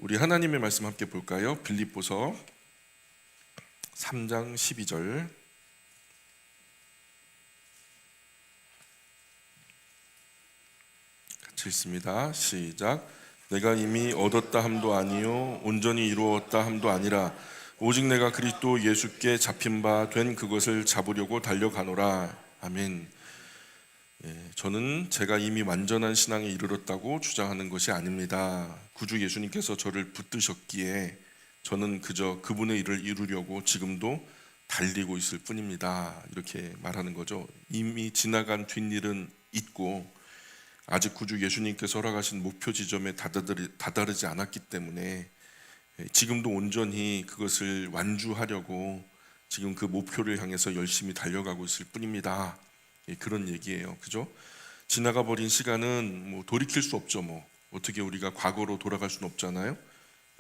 우리 하나님의 말씀 함께 볼까요? 빌립보서 3장 12절 같이 읽습니다. 시작. 내가 이미 얻었다 함도 아니요 온전히 이루었다 함도 아니라 오직 내가 그리스도 예수께 잡힌 바 된 그것을 잡으려고 달려가노라. 아멘. 저는 제가 이미 완전한 신앙에 이르렀다고 주장하는 것이 아닙니다. 구주 예수님께서 저를 붙드셨기에 저는 그저 그분의 일을 이루려고 지금도 달리고 있을 뿐입니다. 이렇게 말하는 거죠. 이미 지나간 뒷일은 있고 아직 구주 예수님께서 허락하신 목표 지점에 다다르지 않았기 때문에 지금도 온전히 그것을 완주하려고 지금 그 목표를 향해서 열심히 달려가고 있을 뿐입니다. 그런 얘기예요. 그죠? 지나가 버린 시간은 뭐 돌이킬 수 없죠. 어떻게 우리가 과거로 돌아갈 수는 없잖아요.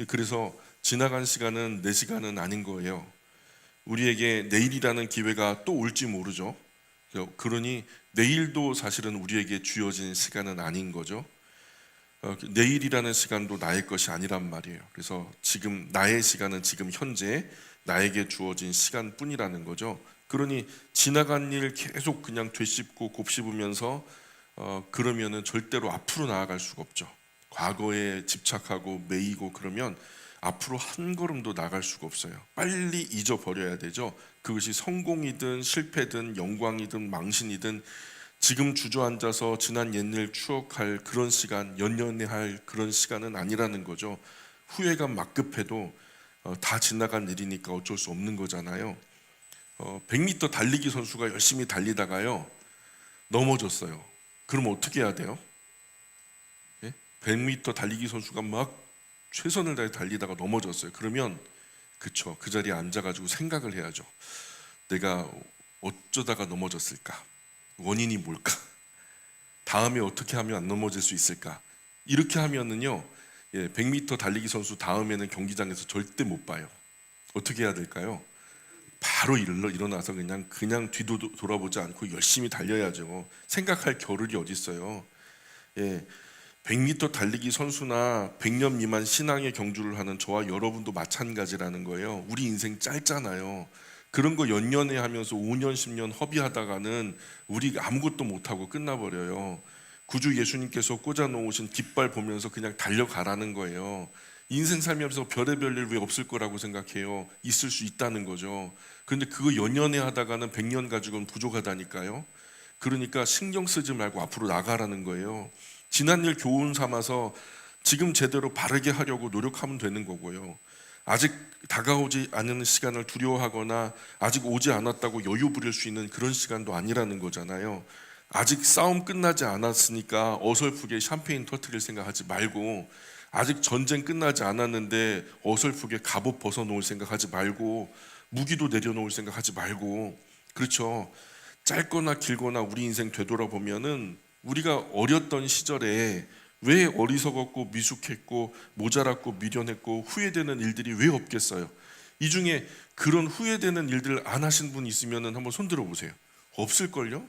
그래서 지나간 시간은 내 시간은 아닌 거예요. 우리에게 내일이라는 기회가 또 올지 모르죠. 그러니 내일도 사실은 우리에게 주어진 시간은 아닌 거죠. 내일이라는 시간도 나의 것이 아니란 말이에요. 그래서 지금 나의 시간은 지금 현재 나에게 주어진 시간뿐이라는 거죠. 그러니 지나간 일 계속 그냥 되씹고 곱씹으면서 그러면은 절대로 앞으로 나아갈 수가 없죠. 과거에 집착하고 매이고 그러면 앞으로 한 걸음도 나갈 수가 없어요. 빨리 잊어버려야 되죠. 그것이 성공이든 실패든 영광이든 망신이든 지금 주저앉아서 지난 옛날 추억할 그런 시간, 연연해할 그런 시간은 아니라는 거죠. 후회가 막 급해도 다 지나간 일이니까 어쩔 수 없는 거잖아요. 100m 달리기 선수가 열심히 달리다가요 넘어졌어요. 그럼 어떻게 해야 돼요? 100m 달리기 선수가 막 최선을 다해 달리다가 넘어졌어요. 그러면 그쵸, 그 자리에 앉아가지고 생각을 해야죠. 내가 어쩌다가 넘어졌을까? 원인이 뭘까? 다음에 어떻게 하면 안 넘어질 수 있을까? 이렇게 하면은요 100m 달리기 선수 다음에는 경기장에서 절대 못 봐요. 어떻게 해야 될까요? 바로 일어나서 그냥 뒤도 돌아보지 않고 열심히 달려야죠. 생각할 겨를이 어디 있어요. 100m 달리기 선수나 100년 미만 신앙의 경주를 하는 저와 여러분도 마찬가지라는 거예요. 우리 인생 짧잖아요. 그런 거 연년에 하면서 5년 10년 허비하다가는 우리 아무것도 못하고 끝나버려요. 구주 예수님께서 꽂아놓으신 깃발 보면서 그냥 달려가라는 거예요. 인생 살면서 별의별 일 왜 없을 거라고 생각해요? 있을 수 있다는 거죠. 그런데 그거 연연해 하다가는 100년 가지고는 부족하다니까요. 그러니까 신경 쓰지 말고 앞으로 나가라는 거예요. 지난 일 교훈 삼아서 지금 제대로 바르게 하려고 노력하면 되는 거고요. 아직 다가오지 않는 시간을 두려워하거나 아직 오지 않았다고 여유 부릴 수 있는 그런 시간도 아니라는 거잖아요. 아직 싸움 끝나지 않았으니까 어설프게 샴페인 터뜨릴 생각하지 말고, 아직 전쟁 끝나지 않았는데 어설프게 갑옷 벗어놓을 생각하지 말고, 무기도 내려놓을 생각하지 말고, 그렇죠. 짧거나 길거나 우리 인생 되돌아보면은 우리가 어렸던 시절에 왜 어리석었고 미숙했고 모자랐고 미련했고 후회되는 일들이 왜 없겠어요? 이 중에 그런 후회되는 일들 안 하신 분 있으면 한번 손 들어보세요. 없을걸요?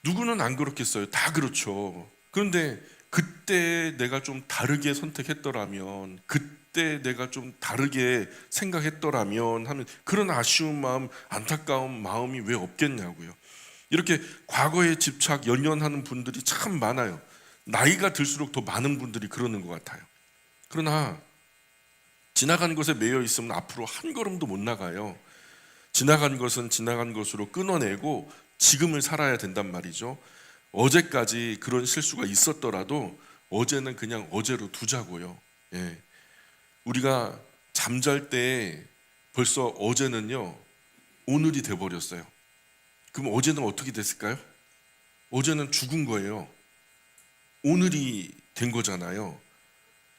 누구는 안 그렇겠어요? 다 그렇죠. 그런데 그때 내가 좀 다르게 선택했더라면, 그때 내가 좀 다르게 생각했더라면 하는 그런 아쉬운 마음, 안타까운 마음이 왜 없겠냐고요. 이렇게 과거에 집착, 연연하는 분들이 참 많아요. 나이가 들수록 더 많은 분들이 그러는 것 같아요. 그러나 지나간 것에 매여 있으면 앞으로 한 걸음도 못 나가요. 지나간 것은 지나간 것으로 끊어내고 지금을 살아야 된단 말이죠. 어제까지 그런 실수가 있었더라도 어제는 그냥 어제로 두자고요. 우리가 잠잘 때 벌써 어제는요 오늘이 돼버렸어요. 그럼 어제는 어떻게 됐을까요? 어제는 죽은 거예요. 오늘이 된 거잖아요.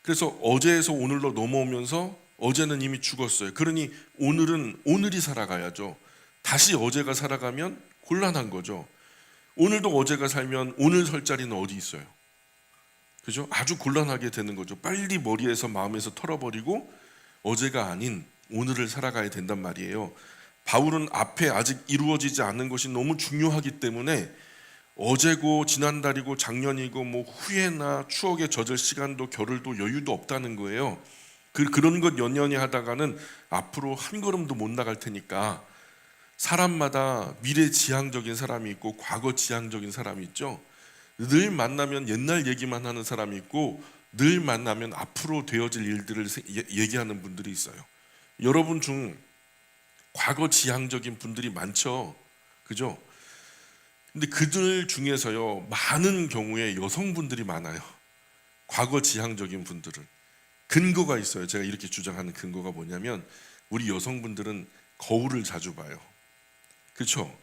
그래서 어제에서 오늘로 넘어오면서 어제는 이미 죽었어요. 그러니 오늘은 오늘이 살아가야죠. 다시 어제가 살아가면 곤란한 거죠. 오늘도 어제가 살면 오늘 설 자리는 어디 있어요? 그죠? 아주 곤란하게 되는 거죠. 빨리 머리에서 마음에서 털어버리고 어제가 아닌 오늘을 살아가야 된단 말이에요. 바울은 앞에 아직 이루어지지 않은 것이 너무 중요하기 때문에 어제고 지난달이고 작년이고 뭐 후회나 추억에 젖을 시간도 겨를도 여유도 없다는 거예요. 그런 것 연연히 하다가는 앞으로 한 걸음도 못 나갈 테니까, 사람마다 미래지향적인 사람이 있고 과거지향적인 사람이 있죠. 늘 만나면 옛날 얘기만 하는 사람이 있고 늘 만나면 앞으로 되어질 일들을 얘기하는 분들이 있어요. 여러분 중 과거지향적인 분들이 많죠, 그죠? 근데 그들 중에서요, 많은 경우에 여성분들이 많아요. 과거지향적인 분들은 근거가 있어요. 제가 이렇게 주장하는 근거가 뭐냐면, 우리 여성분들은 거울을 자주 봐요. 그렇죠?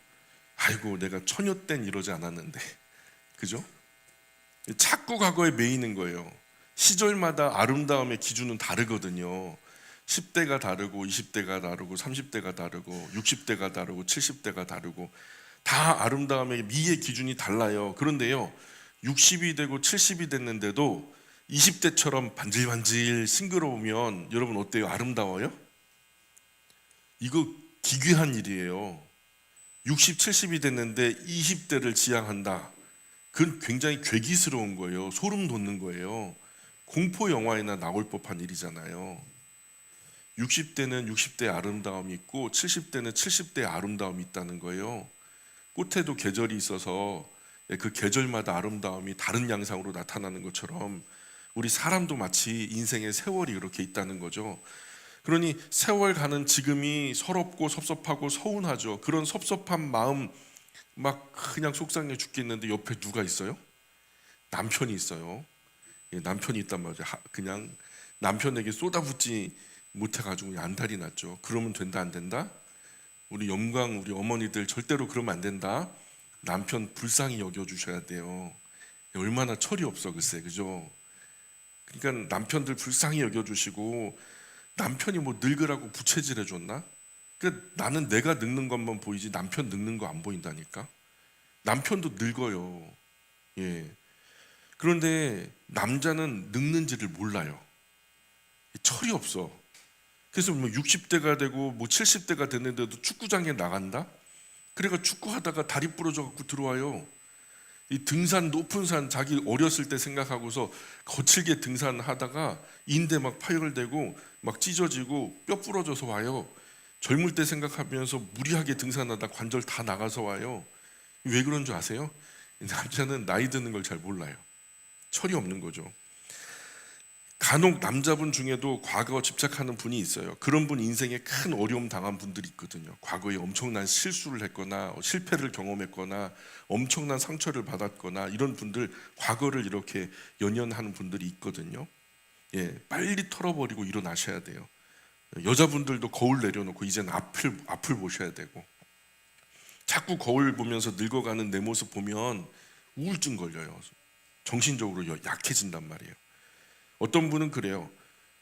아이고 내가 처녀 땐 이러지 않았는데, 그죠? 자꾸 과거에 매이는 거예요. 시절마다 아름다움의 기준은 다르거든요. 10대가 다르고 20대가 다르고 30대가 다르고 60대가 다르고 70대가 다르고 다 아름다움의 미의 기준이 달라요. 그런데요, 60이 되고 70이 됐는데도 20대처럼 반질반질 싱그러우면 여러분 어때요? 아름다워요? 이거 기괴한 일이에요. 60, 70이 됐는데 20대를 지향한다. 그건 굉장히 괴기스러운 거예요. 소름 돋는 거예요. 공포 영화에나 나올 법한 일이잖아요. 60대는 60대의 아름다움이 있고 70대는 70대의 아름다움이 있다는 거예요. 꽃에도 계절이 있어서 그 계절마다 아름다움이 다른 양상으로 나타나는 것처럼 우리 사람도 마치 인생의 세월이 그렇게 있다는 거죠. 그러니 세월 가는 지금이 서럽고 섭섭하고 서운하죠. 그런 섭섭한 마음 막 그냥 속상해 죽겠는데 옆에 누가 있어요? 남편이 있어요. 남편이 있단 말이죠. 그냥 남편에게 쏟아붓지 못해가지고 안달이 났죠. 그러면 된다 안 된다? 우리 영광 우리 어머니들 절대로 그러면 안 된다. 남편 불쌍히 여겨주셔야 돼요. 얼마나 철이 없어 글쎄, 그죠? 그러니까 남편들 불쌍히 여겨주시고, 남편이 뭐 늙으라고 부채질 해줬나? 그러니까 나는 내가 늙는 것만 보이지 남편 늙는 거 안 보인다니까. 남편도 늙어요. 예. 그런데 남자는 늙는지를 몰라요. 철이 없어. 그래서 뭐 60대가 되고 뭐 70대가 됐는데도 축구장에 나간다? 그래가 축구하다가 다리 부러져 갖고 들어와요. 이 등산, 높은 산 자기 어렸을 때 생각하고서 거칠게 등산하다가 인대 막 파열되고 막 찢어지고 뼈 부러져서 와요. 젊을 때 생각하면서 무리하게 등산하다 관절 다 나가서 와요. 왜 그런 줄 아세요? 남자는 나이 드는 걸 잘 몰라요. 철이 없는 거죠. 간혹 남자분 중에도 과거 집착하는 분이 있어요. 그런 분 인생에 큰 어려움 당한 분들이 있거든요. 과거에 엄청난 실수를 했거나 실패를 경험했거나 엄청난 상처를 받았거나 이런 분들, 과거를 이렇게 연연하는 분들이 있거든요. 예, 빨리 털어버리고 일어나셔야 돼요. 여자분들도 거울 내려놓고 이제는 앞을 보셔야 되고, 자꾸 거울 보면서 늙어가는 내 모습 보면 우울증 걸려요. 정신적으로 약해진단 말이에요. 어떤 분은 그래요.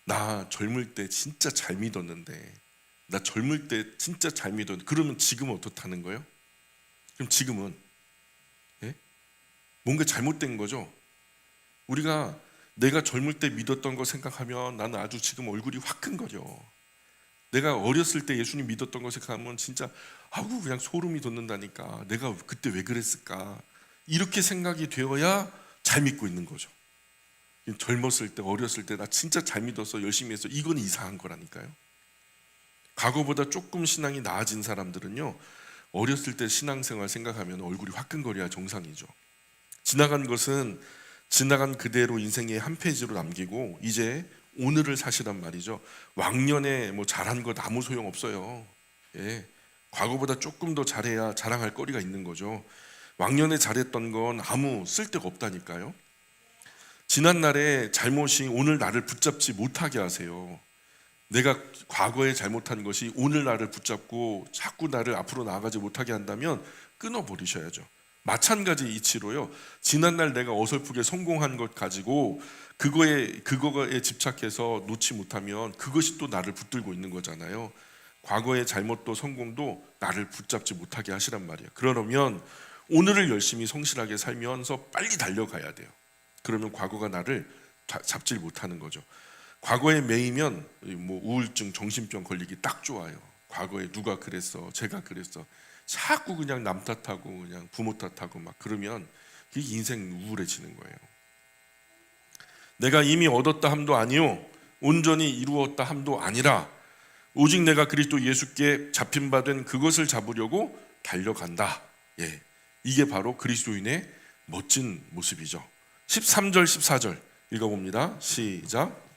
나 젊을 때 진짜 잘 믿었는데, 나 젊을 때 진짜 잘 믿었는데, 그러면 지금은 어떻다는 거예요? 그럼 지금은 예? 뭔가 잘못된 거죠. 우리가 내가 젊을 때 믿었던 거 생각하면 나는 아주 지금 얼굴이 화끈거려. 내가 어렸을 때 예수님 믿었던 거 생각하면 진짜 아우 그냥 소름이 돋는다니까. 내가 그때 왜 그랬을까? 이렇게 생각이 되어야 잘 믿고 있는 거죠. 젊었을 때, 어렸을 때 나 진짜 잘 믿었어, 열심히 했어, 이건 이상한 거라니까요. 과거보다 조금 신앙이 나아진 사람들은요, 어렸을 때 신앙생활 생각하면 얼굴이 화끈거려야 정상이죠. 지나간 것은 지나간 그대로 인생의 한 페이지로 남기고 이제 오늘을 사시란 말이죠. 왕년에 뭐 잘한 것 아무 소용 없어요. 예, 과거보다 조금 더 잘해야 자랑할 거리가 있는 거죠. 왕년에 잘했던 건 아무 쓸데가 없다니까요. 지난날의 잘못이 오늘 나를 붙잡지 못하게 하세요. 내가 과거에 잘못한 것이 오늘 나를 붙잡고 자꾸 나를 앞으로 나아가지 못하게 한다면 끊어버리셔야죠. 마찬가지 이치로요, 지난날 내가 어설프게 성공한 것 가지고 그거에 집착해서 놓지 못하면 그것이 또 나를 붙들고 있는 거잖아요. 과거의 잘못도 성공도 나를 붙잡지 못하게 하시란 말이에요. 그러면 오늘을 열심히 성실하게 살면서 빨리 달려가야 돼요. 그러면 과거가 나를 잡질 못하는 거죠. 과거에 매이면 뭐 우울증, 정신병 걸리기 딱 좋아요. 과거에 누가 그랬어, 제가 그랬어, 자꾸 그냥 남 탓하고 그냥 부모 탓하고 막 그러면 이 인생 우울해지는 거예요. 내가 이미 얻었다 함도 아니요 온전히 이루었다 함도 아니라 오직 내가 그리스도 예수께 잡힌 바 된 그것을 잡으려고 달려간다. 예, 이게 바로 그리스도인의 멋진 모습이죠. 13절 14절 읽어봅니다. 시작.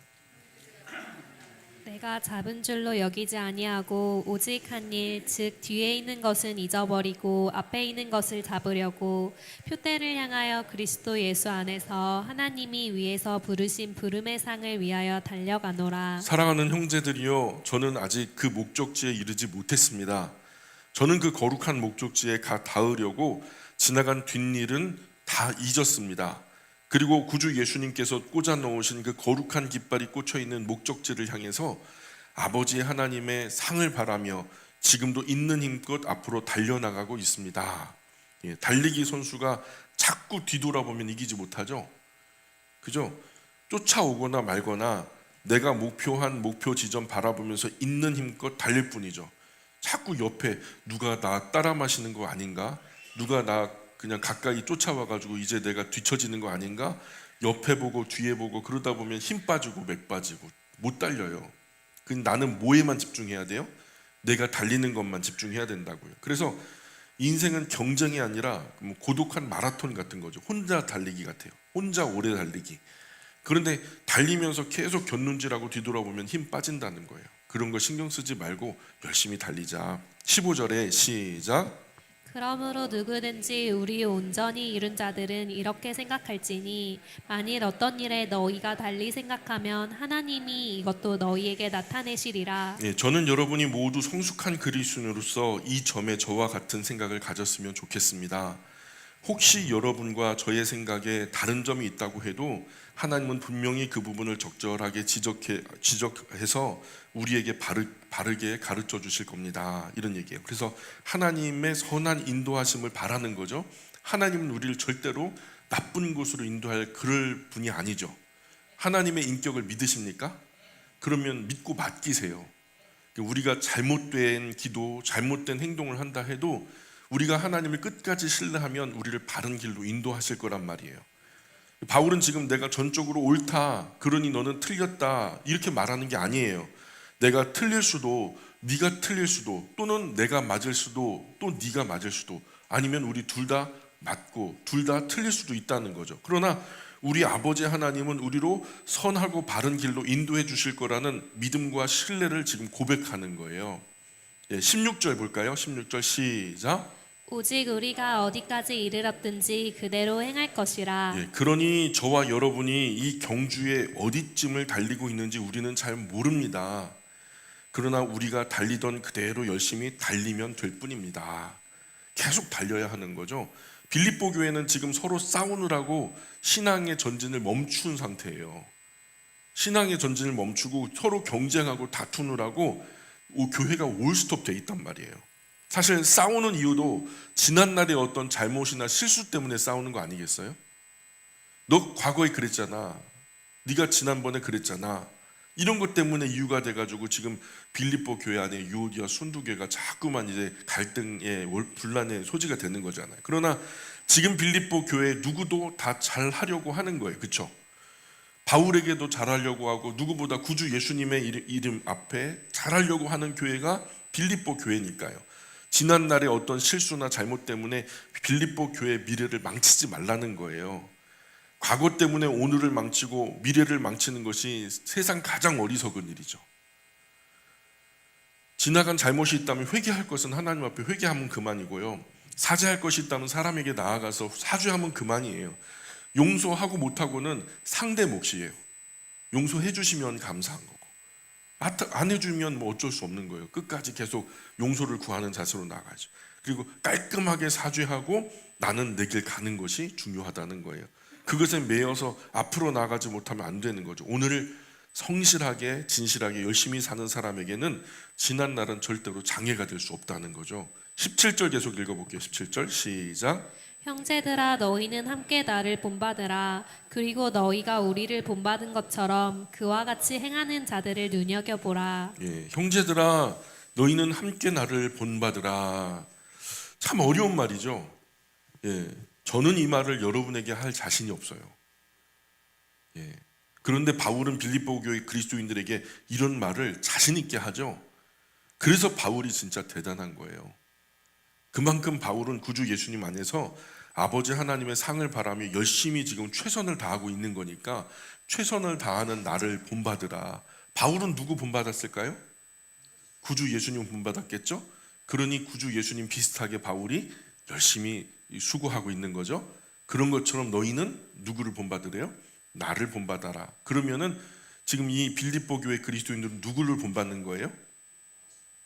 내가 잡은 줄로 여기지 아니하고 오직 한 일, 즉 뒤에 있는 것은 잊어버리고 앞에 있는 것을 잡으려고 표대를 향하여 그리스도 예수 안에서 하나님이 위에서 부르신 부름의 상을 위하여 달려가노라. 사랑하는 형제들이여, 저는 아직 그 목적지에 이르지 못했습니다. 저는 그 거룩한 목적지에 가 닿으려고 지나간 뒷일은 다 잊었습니다. 그리고 구주 예수님께서 꽂아 놓으신 그 거룩한 깃발이 꽂혀 있는 목적지를 향해서 아버지 하나님의 상을 바라며 지금도 있는 힘껏 앞으로 달려나가고 있습니다. 예, 달리기 선수가 자꾸 뒤돌아보면 이기지 못하죠. 그죠? 쫓아오거나 말거나 내가 목표한 목표 지점 바라보면서 있는 힘껏 달릴 뿐이죠. 자꾸 옆에 누가 나 따라 마시는 거 아닌가? 누가 나 그냥 가까이 쫓아와가지고 이제 내가 뒤처지는 거 아닌가? 옆에 보고 뒤에 보고 그러다 보면 힘 빠지고 맥 빠지고 못 달려요. 나는 뭐에만 집중해야 돼요? 내가 달리는 것만 집중해야 된다고요. 그래서 인생은 경쟁이 아니라 고독한 마라톤 같은 거죠. 혼자 달리기 같아요. 혼자 오래 달리기. 그런데 달리면서 계속 곁눈질하고 뒤돌아보면 힘 빠진다는 거예요. 그런 거 신경 쓰지 말고 열심히 달리자. 15절에 시작. 그러므로 누구든지 우리 온전히 이룬 자들은 이렇게 생각할지니 만일 어떤 일에 너희가 달리 생각하면 하나님이 이것도 너희에게 나타내시리라. 예, 저는 여러분이 모두 성숙한 그리스도인으로서 이 점에 저와 같은 생각을 가졌으면 좋겠습니다. 혹시 여러분과 저의 생각에 다른 점이 있다고 해도 하나님은 분명히 그 부분을 적절하게 지적해서 우리에게 바르게 가르쳐 주실 겁니다. 이런 얘기예요. 그래서 하나님의 선한 인도하심을 바라는 거죠. 하나님은 우리를 절대로 나쁜 곳으로 인도할 그럴 분이 아니죠. 하나님의 인격을 믿으십니까? 그러면 믿고 맡기세요. 우리가 잘못된 기도, 잘못된 행동을 한다 해도 우리가 하나님을 끝까지 신뢰하면 우리를 바른 길로 인도하실 거란 말이에요. 바울은 지금 내가 전적으로 옳다, 그러니 너는 틀렸다 이렇게 말하는 게 아니에요. 내가 틀릴 수도, 네가 틀릴 수도, 또는 내가 맞을 수도, 또 네가 맞을 수도, 아니면 우리 둘 다 맞고 둘 다 틀릴 수도 있다는 거죠. 그러나 우리 아버지 하나님은 우리로 선하고 바른 길로 인도해 주실 거라는 믿음과 신뢰를 지금 고백하는 거예요. 16절 볼까요? 16절 시작. 오직 우리가 어디까지 이르렀든지 그대로 행할 것이라. 그러니 저와 여러분이 이 경주에 어디쯤을 달리고 있는지 우리는 잘 모릅니다. 그러나 우리가 달리던 그대로 열심히 달리면 될 뿐입니다. 계속 달려야 하는 거죠. 빌립보 교회는 지금 서로 싸우느라고 신앙의 전진을 멈춘 상태예요. 신앙의 전진을 멈추고 서로 경쟁하고 다투느라고 교회가 올스톱 돼 있단 말이에요. 사실 싸우는 이유도 지난날의 어떤 잘못이나 실수 때문에 싸우는 거 아니겠어요? 너 과거에 그랬잖아. 네가 지난번에 그랬잖아. 이런 것 때문에 이유가 돼가지고 지금 빌립보 교회 안에 유오디아 순두교가 자꾸만 이제 갈등의 분란의 소지가 되는 거잖아요. 그러나 지금 빌립보 교회 누구도 다 잘하려고 하는 거예요. 그렇죠? 바울에게도 잘하려고 하고 누구보다 구주 예수님의 이름 앞에 잘하려고 하는 교회가 빌립보 교회니까요. 지난날의 어떤 실수나 잘못 때문에 빌립보 교회의 미래를 망치지 말라는 거예요. 과거 때문에 오늘을 망치고 미래를 망치는 것이 세상 가장 어리석은 일이죠. 지나간 잘못이 있다면 회개할 것은 하나님 앞에 회개하면 그만이고요. 사죄할 것이 있다면 사람에게 나아가서 사죄하면 그만이에요. 용서하고 못하고는 상대 몫이에요. 용서해 주시면 감사한 거고 안 해주면 뭐 어쩔 수 없는 거예요. 끝까지 계속 용서를 구하는 자세로 나가죠. 그리고 깔끔하게 사죄하고 나는 내 길 가는 것이 중요하다는 거예요. 그것에 매여서 앞으로 나가지 못하면 안 되는 거죠. 오늘을 성실하게 진실하게 열심히 사는 사람에게는 지난 날은 절대로 장애가 될 수 없다는 거죠. 17절 계속 읽어볼게요. 17절 시작. 형제들아 너희는 함께 나를 본받으라. 그리고 너희가 우리를 본받은 것처럼 그와 같이 행하는 자들을 눈여겨보라. 형제들아 너희는 함께 나를 본받으라. 참 어려운 말이죠. 예, 저는 이 말을 여러분에게 할 자신이 없어요. 예, 그런데 바울은 빌립보 교회 그리스도인들에게 이런 말을 자신 있게 하죠. 그래서 바울이 진짜 대단한 거예요. 그만큼 바울은 구주 예수님 안에서 아버지 하나님의 상을 바라며 열심히 지금 최선을 다하고 있는 거니까 최선을 다하는 나를 본받으라. 바울은 누구 본받았을까요? 구주 예수님 본받았겠죠? 그러니 구주 예수님 비슷하게 바울이 열심히 수고하고 있는 거죠. 그런 것처럼 너희는 누구를 본받으래요? 나를 본받아라. 그러면은 지금 이 빌립보 교회 그리스도인들은 누구를 본받는 거예요?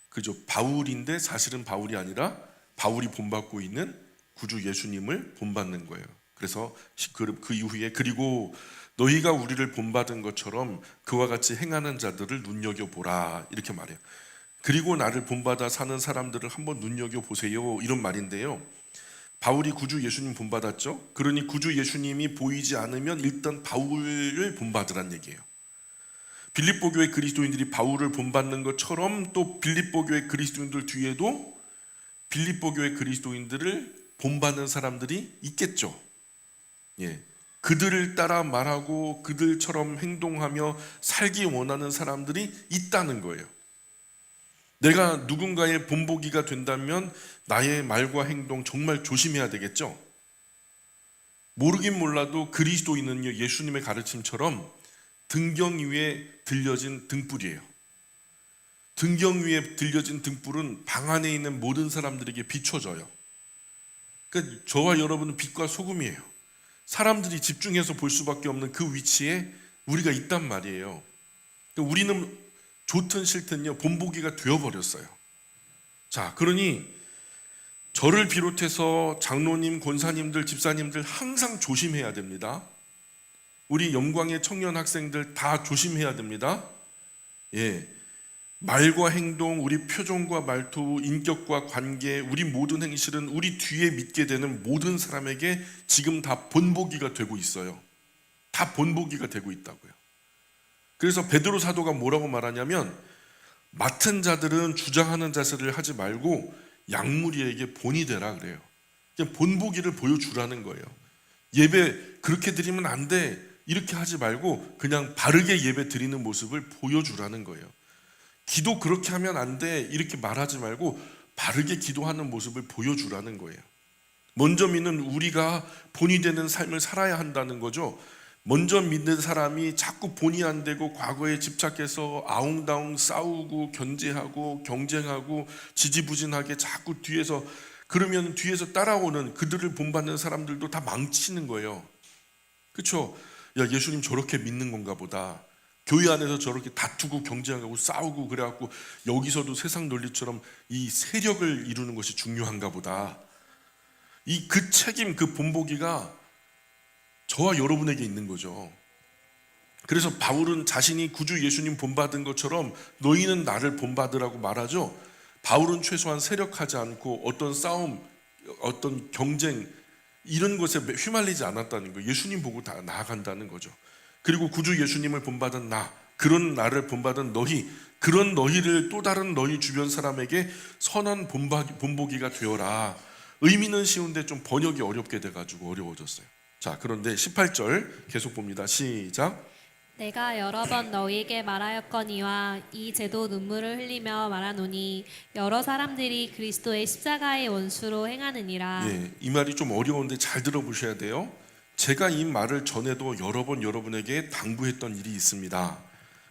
그죠? 바울인데 사실은 바울이 아니라 바울이 본받고 있는 구주 예수님을 본받는 거예요. 그래서 그 이후에 그리고 너희가 우리를 본받은 것처럼 그와 같이 행하는 자들을 눈여겨보라 이렇게 말해요. 그리고 나를 본받아 사는 사람들을 한번 눈여겨보세요 이런 말인데요. 바울이 구주 예수님 본받았죠. 그러니 구주 예수님이 보이지 않으면 일단 바울을 본받으란 얘기예요. 빌립보 교회 그리스도인들이 바울을 본받는 것처럼 또 빌립보 교회 그리스도인들 뒤에도 빌립보 교회 그리스도인들을 본받는 사람들이 있겠죠. 예, 그들을 따라 말하고 그들처럼 행동하며 살기 원하는 사람들이 있다는 거예요. 내가 누군가의 본보기가 된다면 나의 말과 행동 정말 조심해야 되겠죠. 모르긴 몰라도 그리스도인은요, 예수님의 가르침처럼 등경 위에 들려진 등불이에요. 등경 위에 들려진 등불은 방 안에 있는 모든 사람들에게 비춰져요. 그러니까 저와 여러분은 빛과 소금이에요. 사람들이 집중해서 볼 수밖에 없는 그 위치에 우리가 있단 말이에요. 그러니까 우리는 좋든 싫든요, 본보기가 되어버렸어요. 자, 그러니 저를 비롯해서 장로님, 권사님들, 집사님들 항상 조심해야 됩니다. 우리 영광의 청년 학생들 다 조심해야 됩니다. 예, 말과 행동, 우리 표정과 말투, 인격과 관계, 우리 모든 행실은 우리 뒤에 믿게 되는 모든 사람에게 지금 다 본보기가 되고 있어요. 다 본보기가 되고 있다고요. 그래서 베드로 사도가 뭐라고 말하냐면 맡은 자들은 주장하는 자세를 하지 말고 양무리에게 본이 되라 그래요. 그냥 본보기를 보여주라는 거예요. 예배 그렇게 드리면 안 돼 이렇게 하지 말고 그냥 바르게 예배 드리는 모습을 보여주라는 거예요. 기도 그렇게 하면 안 돼 이렇게 말하지 말고 바르게 기도하는 모습을 보여주라는 거예요. 먼저 믿는 우리가 본이 되는 삶을 살아야 한다는 거죠. 먼저 믿는 사람이 자꾸 본이 안 되고 과거에 집착해서 아웅다웅 싸우고 견제하고 경쟁하고 지지부진하게 자꾸 뒤에서 그러면 뒤에서 따라오는 그들을 본받는 사람들도 다 망치는 거예요. 그렇죠? 야, 예수님 저렇게 믿는 건가 보다. 교회 안에서 저렇게 다투고 경쟁하고 싸우고 그래갖고 여기서도 세상 논리처럼 이 세력을 이루는 것이 중요한가 보다. 이 그 책임, 그 본보기가 저와 여러분에게 있는 거죠. 그래서 바울은 자신이 구주 예수님 본받은 것처럼 너희는 나를 본받으라고 말하죠. 바울은 최소한 세력하지 않고 어떤 싸움, 어떤 경쟁 이런 것에 휘말리지 않았다는 거예요. 예수님 보고 다 나아간다는 거죠. 그리고 구주 예수님을 본받은 나, 그런 나를 본받은 너희, 그런 너희를 또 다른 너희 주변 사람에게 선한 본보기가 되어라. 의미는 쉬운데 좀 번역이 어렵게 돼가지고 어려워졌어요. 자, 그런데 18절 계속 봅니다. 시작. 내가 여러 번 너희에게 말하였거니와 이 제도 눈물을 흘리며 말하노니 여러 사람들이 그리스도의 십자가의 원수로 행하느니라. 예, 이 말이 좀 어려운데 잘 들어보셔야 돼요. 제가 이 말을 전에도 여러 번 여러분에게 당부했던 일이 있습니다.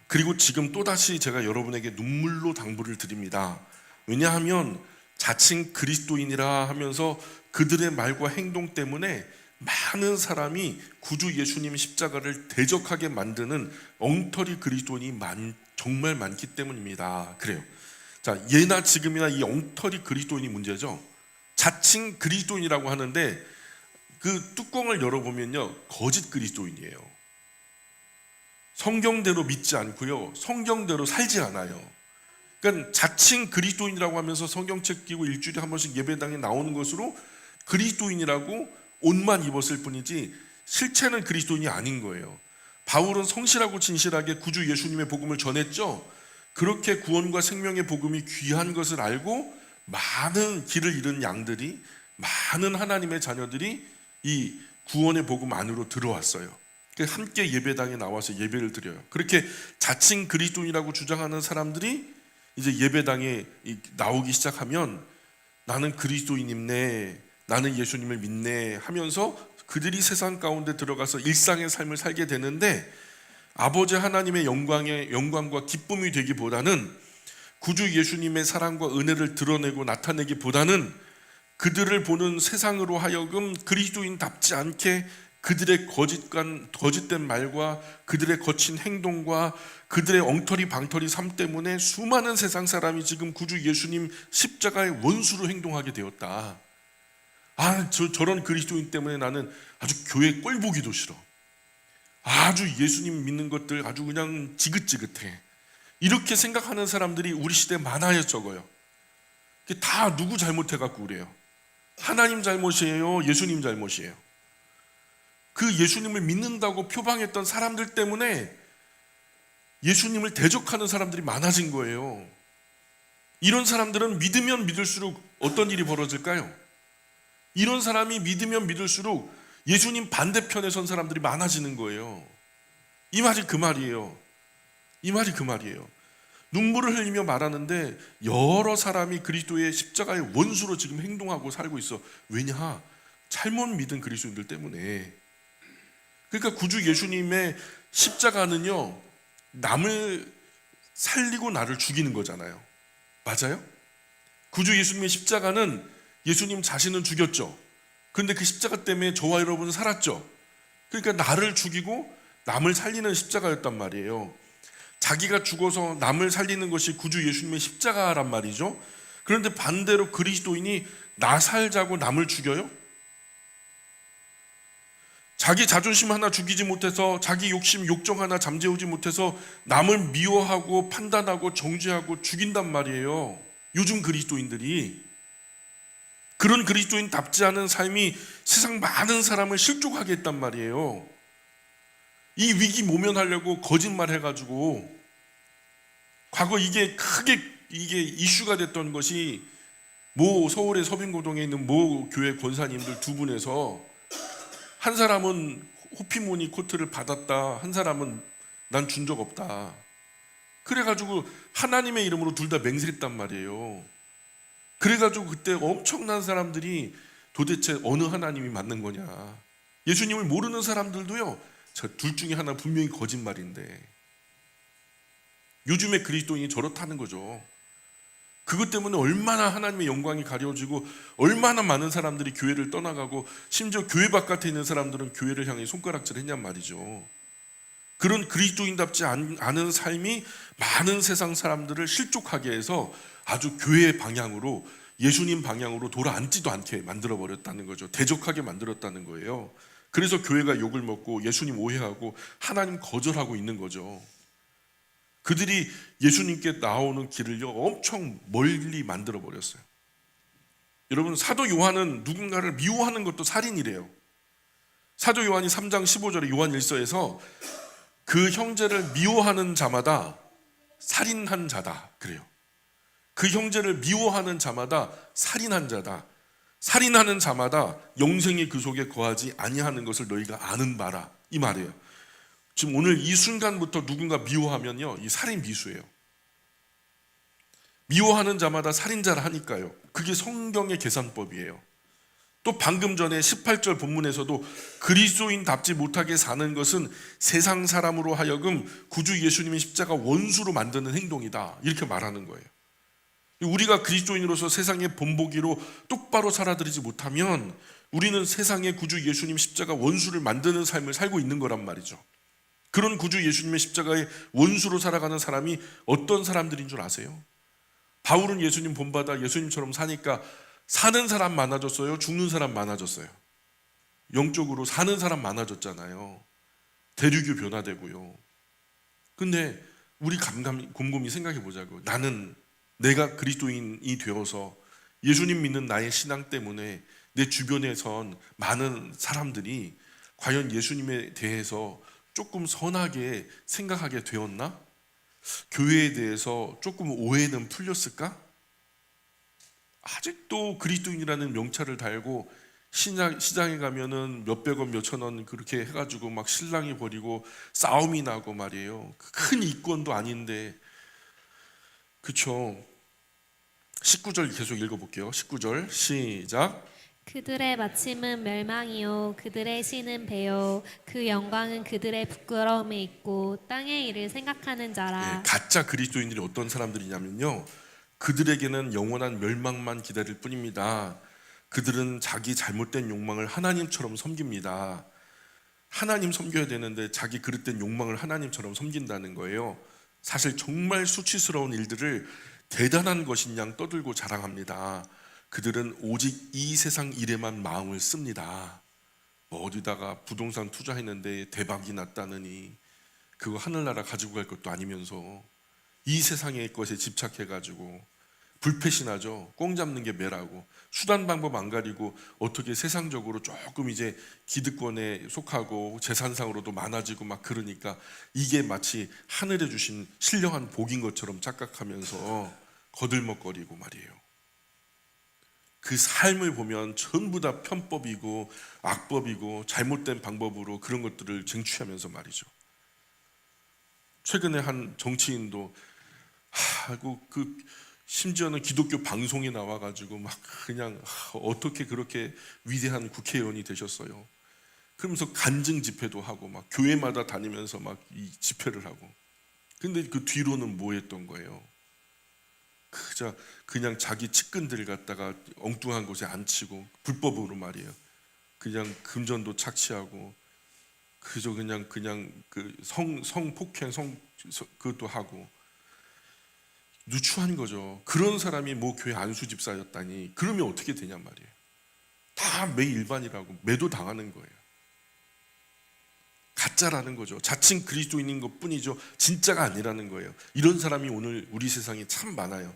그리고 지금 또다시 제가 여러분에게 눈물로 당부를 드립니다. 왜냐하면 자칭 그리스도인이라 하면서 그들의 말과 행동 때문에 많은 사람이 구주 예수님 십자가를 대적하게 만드는 엉터리 그리스도인이 정말 많기 때문입니다. 그래요. 자, 예나 지금이나 이 엉터리 그리스도인이 문제죠. 자칭 그리스도인이라고 하는데 그 뚜껑을 열어보면요, 거짓 그리스도인이에요. 성경대로 믿지 않고요, 성경대로 살지 않아요. 그러니까 자칭 그리스도인이라고 하면서 성경책 끼고 일주일에 한 번씩 예배당에 나오는 것으로 그리스도인이라고 옷만 입었을 뿐이지 실체는 그리스도인이 아닌 거예요. 바울은 성실하고 진실하게 구주 예수님의 복음을 전했죠. 그렇게 구원과 생명의 복음이 귀한 것을 알고 많은 길을 잃은 양들이, 많은 하나님의 자녀들이 이 구원의 복음 안으로 들어왔어요. 함께 예배당에 나와서 예배를 드려요. 그렇게 자칭 그리스도인이라고 주장하는 사람들이 이제 예배당에 나오기 시작하면 나는 그리스도인이네, 나는 예수님을 믿네 하면서 그들이 세상 가운데 들어가서 일상의 삶을 살게 되는데, 아버지 하나님의 영광과 기쁨이 되기보다는 구주 예수님의 사랑과 은혜를 드러내고 나타내기보다는 그들을 보는 세상으로 하여금 그리스도인답지 않게 그들의 거짓된 말과 그들의 거친 행동과 그들의 엉터리 방터리 삶 때문에 수많은 세상 사람이 지금 구주 예수님 십자가의 원수로 행동하게 되었다. 저런 그리스도인 때문에 나는 아주 교회 꼴 보기도 싫어. 아주 예수님 믿는 것들 아주 그냥 지긋지긋해. 이렇게 생각하는 사람들이 우리 시대에 많아요, 적어요. 다 누구 잘못해갖고 그래요? 하나님 잘못이에요? 예수님 잘못이에요? 그 예수님을 믿는다고 표방했던 사람들 때문에 예수님을 대적하는 사람들이 많아진 거예요. 이런 사람들은 믿으면 믿을수록 어떤 일이 벌어질까요? 이런 사람이 믿으면 믿을수록 예수님 반대편에 선 사람들이 많아지는 거예요. 이 말이 그 말이에요. 이 말이 그 말이에요. 눈물을 흘리며 말하는데 여러 사람이 그리스도의 십자가의 원수로 지금 행동하고 살고 있어. 왜냐? 잘못 믿은 그리스도인들 때문에. 그러니까 구주 예수님의 십자가는요, 남을 살리고 나를 죽이는 거잖아요. 맞아요? 구주 예수님의 십자가는 예수님 자신은 죽였죠. 그런데 그 십자가 때문에 저와 여러분은 살았죠. 그러니까 나를 죽이고 남을 살리는 십자가였단 말이에요. 자기가 죽어서 남을 살리는 것이 구주 예수님의 십자가란 말이죠. 그런데 반대로 그리스도인이 나 살자고 남을 죽여요? 자기 자존심 하나 죽이지 못해서, 자기 욕정 하나 잠재우지 못해서 남을 미워하고 판단하고 정죄하고 죽인단 말이에요. 요즘 그리스도인들이. 그런 그리스도인답지 않은 삶이 세상 많은 사람을 실족하게 했단 말이에요. 이 위기 모면하려고 거짓말 해가지고, 과거 이게 크게 이슈가 됐던 것이 서울의 서빙고동에 있는 교회 권사님들 두 분에서 한 사람은 호피무늬 코트를 받았다, 한 사람은 난 준 적 없다. 그래가지고 하나님의 이름으로 둘 다 맹세했단 말이에요. 그래가지고 그때 엄청난 사람들이 도대체 어느 하나님이 맞는 거냐, 예수님을 모르는 사람들도요, 저 둘 중에 하나 분명히 거짓말인데, 요즘의 그리스도인이 저렇다는 거죠. 그것 때문에 얼마나 하나님의 영광이 가려지고 얼마나 많은 사람들이 교회를 떠나가고, 심지어 교회 바깥에 있는 사람들은 교회를 향해 손가락질 했냔 말이죠. 그런 그리스도인답지 않은 삶이 많은 세상 사람들을 실족하게 해서 아주 교회의 방향으로, 예수님 방향으로 돌아앉지도 않게 만들어버렸다는 거죠. 대적하게 만들었다는 거예요. 그래서 교회가 욕을 먹고 예수님 오해하고 하나님 거절하고 있는 거죠. 그들이 예수님께 나오는 길을요, 엄청 멀리 만들어버렸어요. 여러분, 사도 요한은 누군가를 미워하는 것도 살인이래요. 사도 요한이 3장 15절에 요한 1서에서 그 형제를 미워하는 자마다 살인한 자다 그래요. 그 형제를 미워하는 자마다 살인한 자다. 살인하는 자마다 영생이 그 속에 거하지 아니하는 것을 너희가 아는 바라, 이 말이에요. 지금 오늘 이 순간부터 누군가 미워하면요, 이 살인 미수예요. 미워하는 자마다 살인자라 하니까요. 그게 성경의 계산법이에요. 또 방금 전에 18절 본문에서도 그리스도인답지 못하게 사는 것은 세상 사람으로 하여금 구주 예수님의 십자가 원수로 만드는 행동이다, 이렇게 말하는 거예요. 우리가 그리스도인으로서 세상의 본보기로 똑바로 살아들이지 못하면 우리는 세상의 구주 예수님 십자가 원수를 만드는 삶을 살고 있는 거란 말이죠. 그런 구주 예수님의 십자가의 원수로 살아가는 사람이 어떤 사람들인 줄 아세요? 바울은 예수님 본받아 예수님처럼 사니까 사는 사람 많아졌어요? 죽는 사람 많아졌어요? 영적으로 사는 사람 많아졌잖아요. 대륙이 변화되고요. 근데 우리 곰곰이 생각해 보자고요. 내가 그리스도인이 되어서 예수님 믿는 나의 신앙 때문에 내 주변에 선 많은 사람들이 과연 예수님에 대해서 조금 선하게 생각하게 되었나? 교회에 대해서 조금 오해는 풀렸을까? 아직도 그리스도인이라는 명찰을 달고 시장에 가면은 몇백원 몇천원 그렇게 해가지고 막 신랑이 버리고 싸움이 나고 말이에요. 큰 이권도 아닌데, 그쵸? 19절 계속 읽어볼게요. 19절 시작. 그들의 마침은 멸망이요 그들의 신은 배요 그 영광은 그들의 부끄러움에 있고 땅의 일을 생각하는 자라. 가짜 그리스도인들이 어떤 사람들이냐면요, 그들에게는 영원한 멸망만 기다릴 뿐입니다. 그들은 자기 잘못된 욕망을 하나님처럼 섬깁니다. 하나님 섬겨야 되는데 자기 그릇된 욕망을 하나님처럼 섬긴다는 거예요. 사실 정말 수치스러운 일들을 대단한 것인 양 떠들고 자랑합니다. 그들은 오직 이 세상 일에만 마음을 씁니다. 뭐 어디다가 부동산 투자했는데 대박이 났다느니 그거 하늘나라 가지고 갈 것도 아니면서 이 세상의 것에 집착해가지고 불패신하죠. 꽁 잡는 게 매라고 수단 방법 안 가리고 어떻게 세상적으로 조금 이제 기득권에 속하고 재산상으로도 많아지고 막 그러니까 이게 마치 하늘에 주신 신령한 복인 것처럼 착각하면서 거들먹거리고 말이에요. 그 삶을 보면 전부 다 편법이고 악법이고 잘못된 방법으로 그런 것들을 쟁취하면서 말이죠. 최근에 한 정치인도 그 심지어는 기독교 방송에 나와가지고 막 그냥 어떻게 그렇게 위대한 국회의원이 되셨어요. 그러면서 간증 집회도 하고 막 교회마다 다니면서 막 이 집회를 하고. 근데 그 뒤로는 뭐 했던 거예요? 그냥 자기 측근들 갖다가 엉뚱한 곳에 앉히고 불법으로 말이에요. 그냥 금전도 착취하고 그저 그냥 그 성폭행 그것도 하고 누추한 거죠. 그런 사람이 뭐 교회 안수 집사였다니 그러면 어떻게 되냔 말이에요. 다 매 일반이라고 매도 당하는 거예요. 가짜라는 거죠. 자칭 그리스도인인 것뿐이죠. 진짜가 아니라는 거예요. 이런 사람이 오늘 우리 세상에 참 많아요.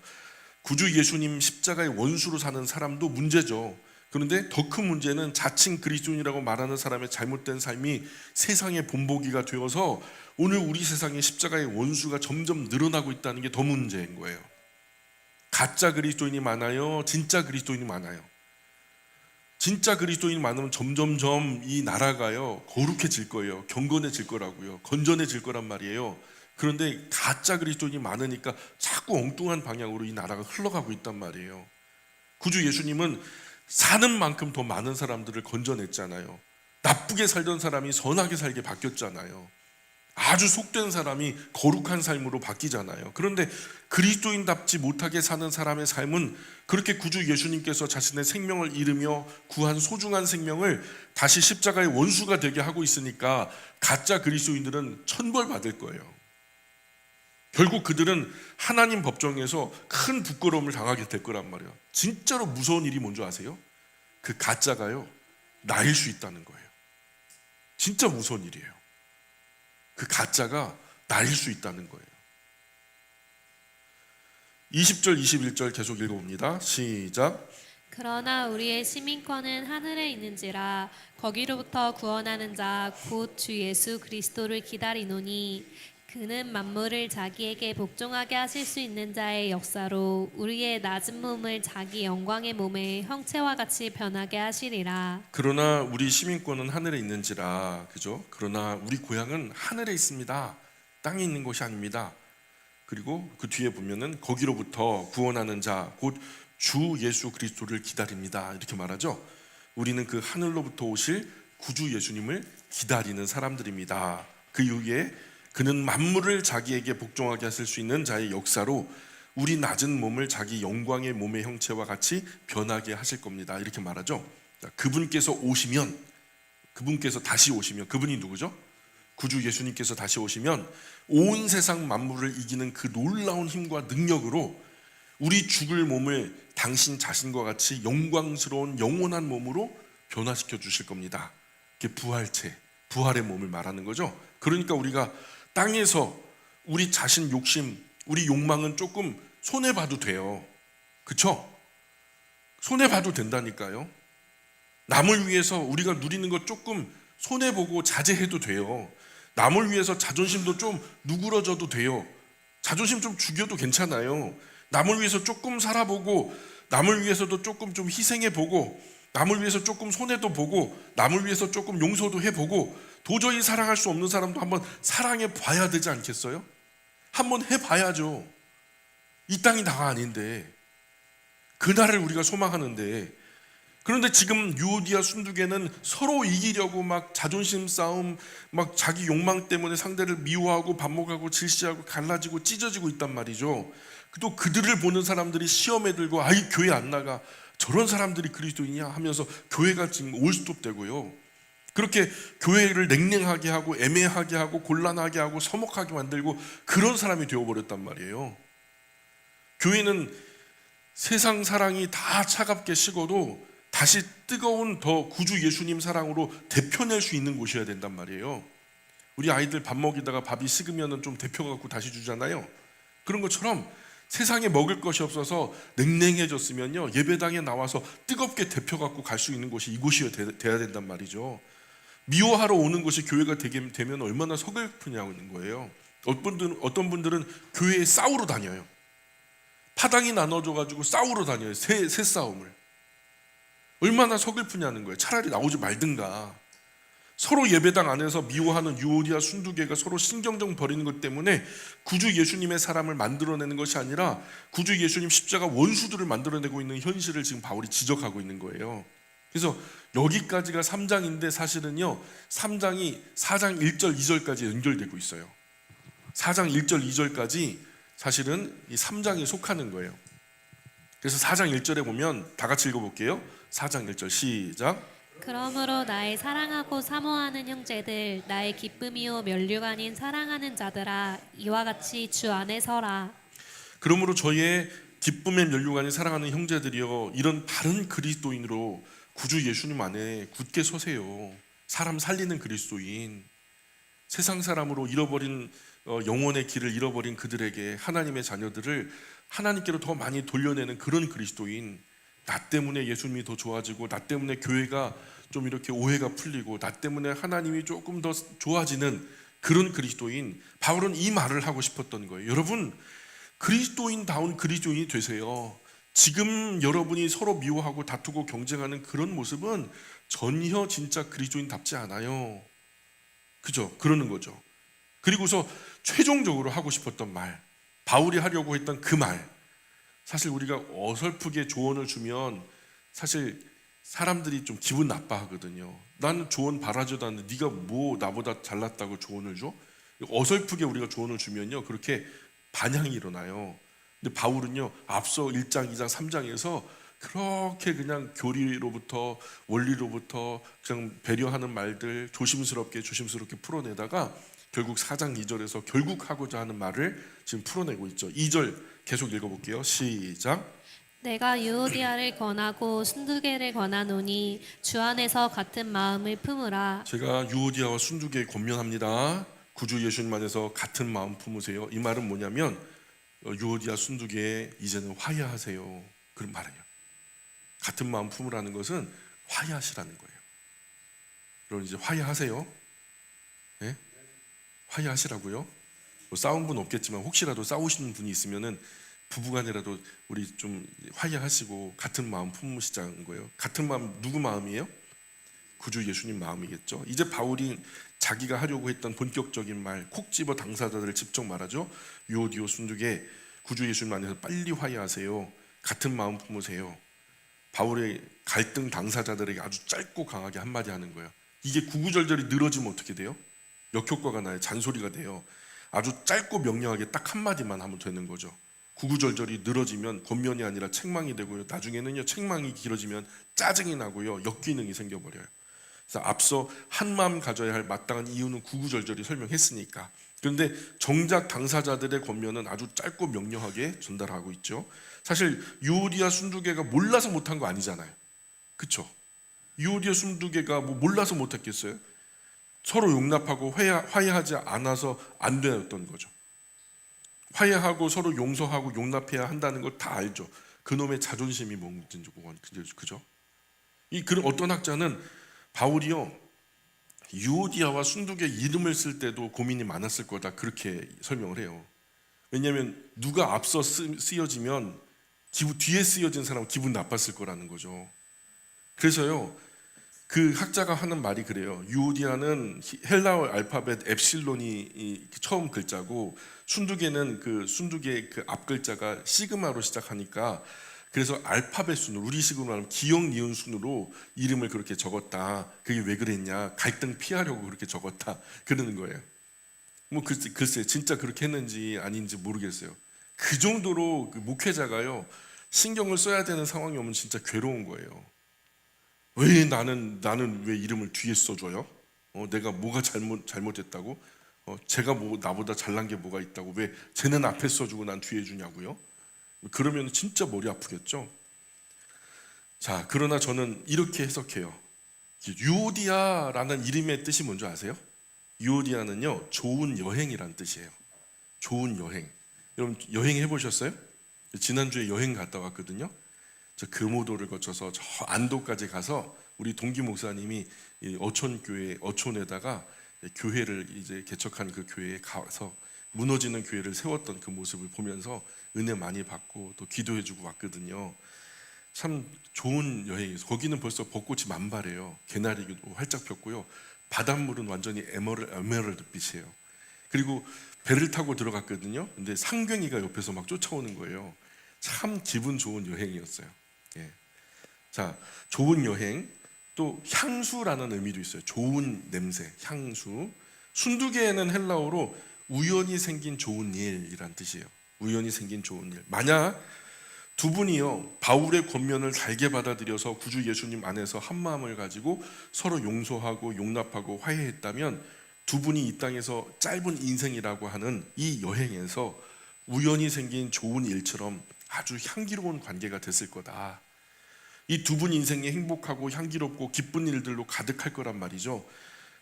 구주 예수님 십자가의 원수로 사는 사람도 문제죠. 그런데 더 큰 문제는 자칭 그리스도인이라고 말하는 사람의 잘못된 삶이 세상의 본보기가 되어서 오늘 우리 세상에 십자가의 원수가 점점 늘어나고 있다는 게 더 문제인 거예요. 가짜 그리스도인이 많아요? 진짜 그리스도인이 많아요? 진짜 그리스도인이 많으면 점점점 이 나라가요 거룩해질 거예요. 경건해질 거라고요. 건전해질 거란 말이에요. 그런데 가짜 그리스도인이 많으니까 자꾸 엉뚱한 방향으로 이 나라가 흘러가고 있단 말이에요. 구주 예수님은 사는 만큼 더 많은 사람들을 건져냈잖아요. 나쁘게 살던 사람이 선하게 살게 바뀌었잖아요. 아주 속된 사람이 거룩한 삶으로 바뀌잖아요. 그런데 그리스도인답지 못하게 사는 사람의 삶은 그렇게 구주 예수님께서 자신의 생명을 잃으며 구한 소중한 생명을 다시 십자가의 원수가 되게 하고 있으니까 가짜 그리스도인들은 천벌받을 거예요. 결국 그들은 하나님 법정에서 큰 부끄러움을 당하게 될 거란 말이에요. 진짜로 무서운 일이 뭔지 아세요? 그 가짜가요 나일 수 있다는 거예요. 진짜 무서운 일이에요. 그 가짜가 나일 수 있다는 거예요. 20절 21절 계속 읽어봅니다. 시작. 그러나 우리의 시민권은 하늘에 있는지라 거기로부터 구원하는 자 곧 주 예수 그리스도를 기다리노니 그는 만물을 자기에게 복종하게 하실 수 있는 자의 역사로 우리의 낮은 몸을 자기 영광의 몸의 형체와 같이 변하게 하시리라. 그러나 우리 시민권은 하늘에 있는지라, 그죠? 그러나 우리 고향은 하늘에 있습니다. 땅에 있는 것이 아닙니다. 그리고 그 뒤에 보면은 거기로부터 구원하는 자 곧 주 예수 그리스도를 기다립니다. 이렇게 말하죠. 우리는 그 하늘로부터 오실 구주 예수님을 기다리는 사람들입니다. 그 이후에 그는 만물을 자기에게 복종하게 하실 수 있는 자의 역사로 우리 낮은 몸을 자기 영광의 몸의 형체와 같이 변하게 하실 겁니다. 이렇게 말하죠. 그분께서 다시 오시면 그분이 누구죠? 구주 예수님께서 다시 오시면 온 세상 만물을 이기는 그 놀라운 힘과 능력으로 우리 죽을 몸을 당신 자신과 같이 영광스러운 영원한 몸으로 변화시켜 주실 겁니다. 그게 부활체, 부활의 몸을 말하는 거죠. 그러니까 우리가 땅에서 우리 자신 욕심, 우리 욕망은 조금 손해봐도 돼요. 그쵸? 손해봐도 된다니까요. 남을 위해서 우리가 누리는 것 조금 손해보고 자제해도 돼요. 남을 위해서 자존심도 좀 누그러져도 돼요. 자존심 좀 죽여도 괜찮아요. 남을 위해서 조금 살아보고 남을 위해서도 조금 좀 희생해 보고, 남을 위해서 조금 손해도 보고, 남을 위해서 조금 용서도 해보고, 도저히 사랑할 수 없는 사람도 한번 사랑해 봐야 되지 않겠어요? 한번 해봐야죠. 이 땅이 다가 아닌데, 그날을 우리가 소망하는데. 그런데 지금 유오디아 순두개는 서로 이기려고 막 자존심 싸움, 막 자기 욕망 때문에 상대를 미워하고 반목하고 질시하고 갈라지고 찢어지고 있단 말이죠. 또 그들을 보는 사람들이 시험에 들고 아이 교회 안 나가, 저런 사람들이 그리스도이냐 하면서 교회가 지금 올스톱되고요. 그렇게 교회를 냉랭하게 하고 애매하게 하고 곤란하게 하고 서먹하게 만들고 그런 사람이 되어버렸단 말이에요. 교회는 세상 사랑이 다 차갑게 식어도 다시 뜨거운 더 구주 예수님 사랑으로 데펴낼 수 있는 곳이어야 된단 말이에요. 우리 아이들 밥 먹이다가 밥이 식으면 좀 데펴갖고 다시 주잖아요. 그런 것처럼 세상에 먹을 것이 없어서 냉랭해졌으면요, 예배당에 나와서 뜨겁게 데펴갖고 갈 수 있는 곳이 이곳이 돼야 된단 말이죠. 미워하러 오는 곳이 교회가 되면 얼마나 서글프냐는 거예요. 어떤 분들은 교회에 싸우러 다녀요. 파당이 나눠져가지고 싸우러 다녀요. 새 싸움을. 얼마나 서글프냐는 거예요. 차라리 나오지 말든가. 서로 예배당 안에서 미워하는 유오디아 순두개가 서로 신경전 버리는 것 때문에 구주 예수님의 사람을 만들어내는 것이 아니라 구주 예수님 십자가 원수들을 만들어내고 있는 현실을 지금 바울이 지적하고 있는 거예요. 그래서 여기까지가 3장인데 사실은요, 3장이 4장 1절 2절까지 연결되고 있어요. 4장 1절 2절까지 사실은 이 3장에 속하는 거예요. 그래서 4장 1절에 보면 다 같이 읽어볼게요. 4장 1절 시작. 그러므로 나의 사랑하고 사모하는 형제들, 나의 기쁨이요 면류가 아닌 사랑하는 자들아, 이와 같이 주 안에 서라. 그러므로 저희의 기쁨의 면류관이 사랑하는 형제들이여, 이런 바른 그리스도인으로 구주 예수님 안에 굳게 서세요. 사람 살리는 그리스도인, 세상 사람으로 잃어버린 영혼의 길을 잃어버린 그들에게 하나님의 자녀들을 하나님께로 더 많이 돌려내는 그런 그리스도인. 나 때문에 예수님이 더 좋아지고, 나 때문에 교회가 좀 이렇게 오해가 풀리고, 나 때문에 하나님이 조금 더 좋아지는 그런 그리스도인. 바울은 이 말을 하고 싶었던 거예요. 여러분, 그리스도인다운 그리스도인이 되세요. 지금 여러분이 서로 미워하고 다투고 경쟁하는 그런 모습은 전혀 진짜 그리스도인답지 않아요. 그죠? 그러는 거죠. 그리고서 최종적으로 하고 싶었던 말, 바울이 하려고 했던 그 말, 사실 우리가 어설프게 조언을 주면 사실 사람들이 좀 기분 나빠하거든요. 나는 조언 바라지도 않는데 네가 뭐 나보다 잘났다고 조언을 줘? 어설프게 우리가 조언을 주면요, 그렇게 반향이 일어나요. 근데 바울은요, 앞서 1장, 2장, 3장에서 그렇게 그냥 교리로부터 원리로부터 그냥 배려하는 말들 조심스럽게 풀어내다가 결국 4장 2절에서 결국 하고자 하는 말을 지금 풀어내고 있죠. 2절 계속 읽어볼게요. 시작. 내가 유오디아를 권하고 순두개를 권하노니 주 안에서 같은 마음을 품으라. 제가 유오디아와 순두개에 권면합니다. 구주 예수님 안에서 같은 마음 품으세요. 이 말은 뭐냐면 유오디아 순두개에 이제는 화해하세요, 그런 말이에요. 같은 마음 품으라는 것은 화해하시라는 거예요. 여러분 이제 화해하세요. 네? 화해하시라고요. 뭐 싸운 분 없겠지만 혹시라도 싸우시는 분이 있으면은 부부간이라도 우리 좀 화해하시고 같은 마음 품으시자는 거예요. 같은 마음, 누구 마음이에요? 구주 예수님 마음이겠죠. 이제 바울이 자기가 하려고 했던 본격적인 말, 콕 집어 당사자들을 직접 말하죠. 유오디오 순두개, 구주 예수님 안에서 빨리 화해하세요. 같은 마음 품으세요. 바울의 갈등 당사자들에게 아주 짧고 강하게 한마디 하는 거예요. 이게 구구절절이 늘어지면 어떻게 돼요? 역효과가 나요. 잔소리가 돼요. 아주 짧고 명료하게 딱 한마디만 하면 되는 거죠. 구구절절이 늘어지면 권면이 아니라 책망이 되고요. 나중에는요, 책망이 길어지면 짜증이 나고요, 역기능이 생겨버려요. 그래서 앞서 한마음 가져야 할 마땅한 이유는 구구절절히 설명했으니까. 그런데 정작 당사자들의 권면은 아주 짧고 명료하게 전달하고 있죠. 사실 유오디아 순두개가 몰라서 못한 거 아니잖아요. 그렇죠? 유오디아 순두개가 뭐 몰라서 못했겠어요? 서로 용납하고 화해하지 않아서 안 되었던 거죠. 화해하고 서로 용서하고 용납해야 한다는 걸 다 알죠. 그놈의 자존심이 뭔지, 그죠? 그런 어떤 학자는 바울이요, 유오디아와 순두개 이름을 쓸 때도 고민이 많았을 거다, 그렇게 설명을 해요. 왜냐하면 누가 앞서 쓰여지면 뒤에 쓰여진 사람은 기분 나빴을 거라는 거죠. 그래서요, 그 학자가 하는 말이 그래요. 유오디아는 헬라어 알파벳 엡실론이 처음 글자고, 순두개는 그 순두개의 그 앞 글자가 시그마로 시작하니까, 그래서 알파벳 순으로, 우리식으로 말하면 기역 니은 순으로 이름을 그렇게 적었다. 그게 왜 그랬냐? 갈등 피하려고 그렇게 적었다. 그러는 거예요. 뭐 글쎄 진짜 그렇게 했는지 아닌지 모르겠어요. 그 정도로 그 목회자가요, 신경을 써야 되는 상황이 오면 진짜 괴로운 거예요. 왜 나는 왜 이름을 뒤에 써줘요? 내가 뭐가 잘못했다고? 제가 뭐 나보다 잘난 게 뭐가 있다고 왜 쟤는 앞에 써주고 난 뒤에 주냐고요? 그러면 진짜 머리 아프겠죠. 자, 그러나 저는 이렇게 해석해요. 유오디아라는 이름의 뜻이 뭔지 아세요? 유오디아는요, 좋은 여행이란 뜻이에요. 좋은 여행. 여러분 여행 해보셨어요? 지난주에 여행 갔다 왔거든요. 저 금오도를 거쳐서 저 안도까지 가서 우리 동기 목사님이 이 어촌에다가 교회를 이제 개척한 그 교회에 가서 무너지는 교회를 세웠던 그 모습을 보면서 은혜 많이 받고 또 기도해주고 왔거든요. 참 좋은 여행이었어요. 거기는 벌써 벚꽃이 만발해요. 개나리도 활짝 폈고요. 바닷물은 완전히 에메랄드 빛이에요. 그리고 배를 타고 들어갔거든요. 근데 상괭이가 옆에서 막 쫓아오는 거예요. 참 기분 좋은 여행이었어요. 예. 자, 좋은 여행, 또 향수라는 의미도 있어요. 좋은 냄새, 향수. 순두개에는 헬라어로 우연히 생긴 좋은 일이란 뜻이에요. 우연히 생긴 좋은 일. 만약 두 분이요, 바울의 권면을 달게 받아들여서 구주 예수님 안에서 한 마음을 가지고 서로 용서하고 용납하고 화해했다면 두 분이 이 땅에서 짧은 인생이라고 하는 이 여행에서 우연히 생긴 좋은 일처럼 아주 향기로운 관계가 됐을 거다. 이 두 분 인생이 행복하고 향기롭고 기쁜 일들로 가득할 거란 말이죠.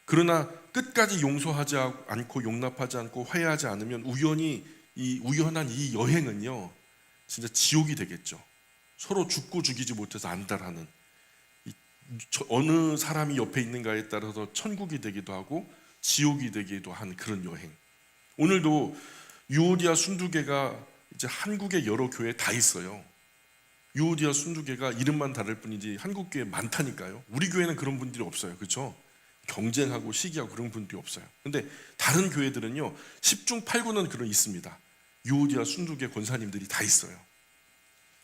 그러나 끝까지 용서하지 않고 용납하지 않고 화해하지 않으면 우연한 이 여행은요, 진짜 지옥이 되겠죠. 서로 죽고 죽이지 못해서 안달하는, 어느 사람이 옆에 있는가에 따라서 천국이 되기도 하고 지옥이 되기도 한 그런 여행. 오늘도 유오디아 순두개가 이제 한국의 여러 교회에 다 있어요. 유오디아 순두개가 이름만 다를 뿐이지 한국 교회 많다니까요. 우리 교회는 그런 분들이 없어요. 그렇죠? 경쟁하고 시기하고 그런 분들이 없어요. 근데 다른 교회들은요, 10중 8구는 그런 있습니다. 유오디아 순두개 권사님들이 다 있어요.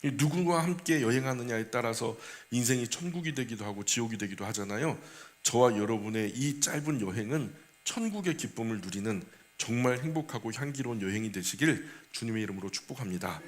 누구와 함께 여행하느냐에 따라서 인생이 천국이 되기도 하고 지옥이 되기도 하잖아요. 저와 여러분의 이 짧은 여행은 천국의 기쁨을 누리는 정말 행복하고 향기로운 여행이 되시길 주님의 이름으로 축복합니다.